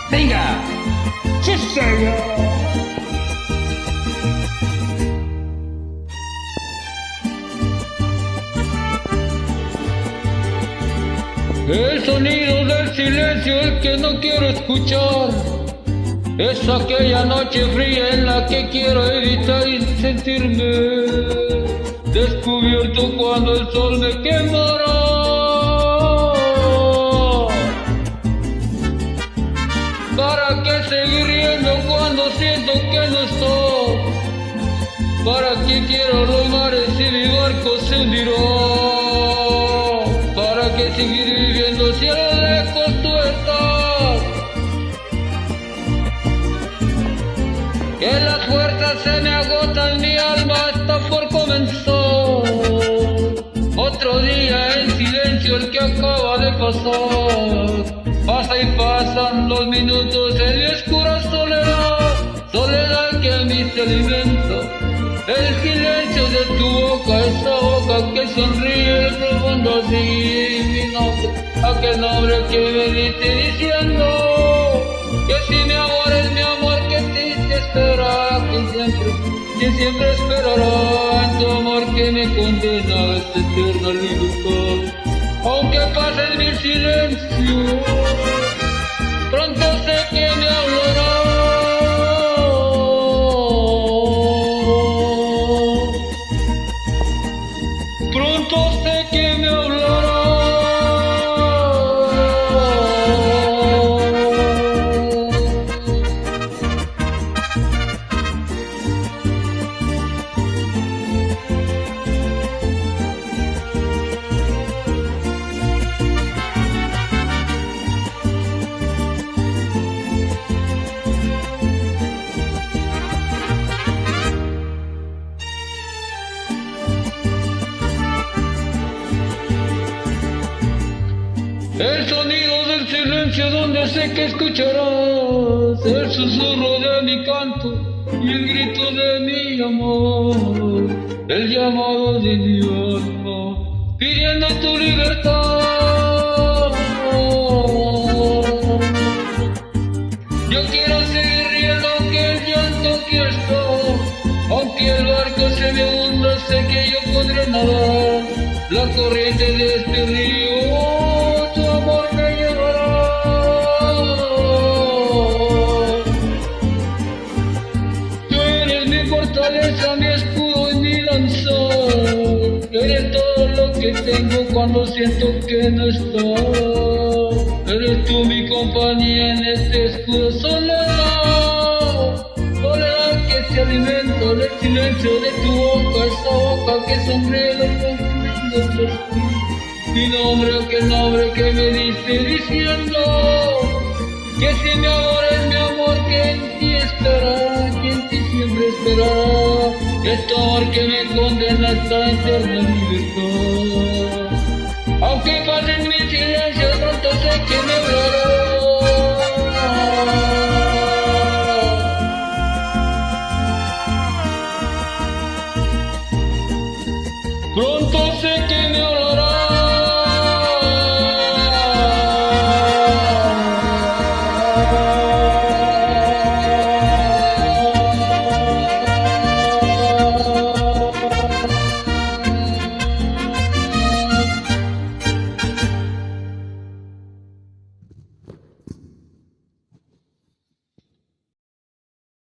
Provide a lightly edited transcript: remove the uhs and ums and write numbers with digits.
Venga. ¡Sí, señor! El sonido del silencio el que no quiero escuchar. Es aquella noche fría en la que quiero evitar y sentirme descubierto cuando el sol me quemará. ¿Para qué seguir riendo cuando siento que no estoy? ¿Para qué quiero los mares si mi barco se hundirá? ¿Para qué seguir viviendo si a lo lejos tú estás? Que las fuerzas se me agotan, mi alma está por comenzar. Otro día en silencio el que acaba de pasar. Pasa y pasan los minutos en mi oscura soledad, soledad que a mí se alimenta. El silencio de tu boca, esa boca que sonríe profundo así mi nombre, aquel nombre que me diste diciendo que si mi amor es mi amor, que te esperará, que siempre esperará en tu amor que me condena a esta eterna libertad. Aunque pasen mil silencios, pronto sé que me hablará. Pronto sé que me hablará. El sonido del silencio donde sé que escucharás el susurro de mi canto y el grito de mi amor, el llamado de mi alma pidiendo tu libertad. Yo quiero seguir riendo aunque el llanto aquí está, aunque el barco se me hunda sé que yo podré nadar la corriente de este río. Mi escudo y mi lanzón, eres todo lo que tengo cuando siento que no estás. Eres tú mi compañía en este escudo soledad, soledad que se alimenta del silencio de tu boca, esa boca que sonríe de tu espíritu. Mi nombre, aquel nombre que me diste diciendo que si mi amor es mi amor, que en ti esperará, que en ti siempre esperará. Este amor que me condena a esta eterna libertad. Aunque pasen mis silencios, pronto sé que me hablará. Pronto sé que me hablará.